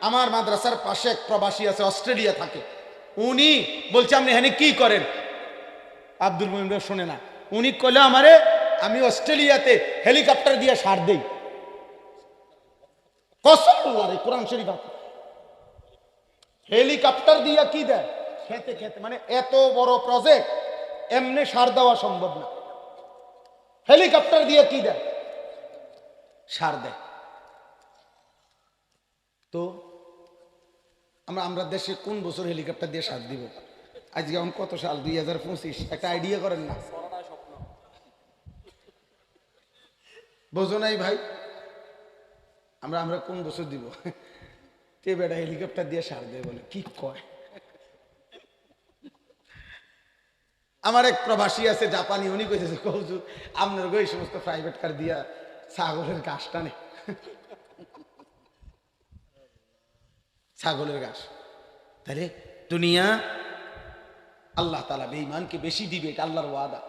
আমার মাদ্রাসার পাশে এক প্রবাসী আছে, অস্ট্রেলিয়া থাকে। উনি বলছে আপনি এখানে কি করেন? আব্দুল মুমিন ভাই শোনে না। উনি কইলে আমারে আমি অস্ট্রেলিয়াতে হেলিকপ্টার দিয়ে সার দেই। কসম আল্লাহর, কোরআন শরীফ আছে। হেলিকপ্টার দিয়ে কি দেয়? খেতে খেতে, মানে এত বড় প্রজেক্ট এমনি সার দেওয়া সম্ভব না। হেলিকপ্টার দিয়ে কি দেয়? সার দেয়। তো আমরা দেশে কোন বছর হেলিকপ্টার দিয়ে সার দিব? আজকে এখন কত সাল? 2025। একটা আইডিয়া করেন না? বোঝো নাই ভাই? আমরা কোন বছর দিব? তে বেটা হেলিকপ্টার দিয়ে সার দেয় বলে, কি কয়? আমার এক প্রবাসী আছে জাপানি, উনি কইতেছে হুজুর আপনার এই সমস্ত প্রাইভেট কার দিয়া ছাগলের ঘাস টানে। ছাগলের ঘাস। তাহলে দুনিয়া আল্লাহ তাআলা বেঈমানকে বেশি দিবে, এটা আল্লাহর ওয়াদা।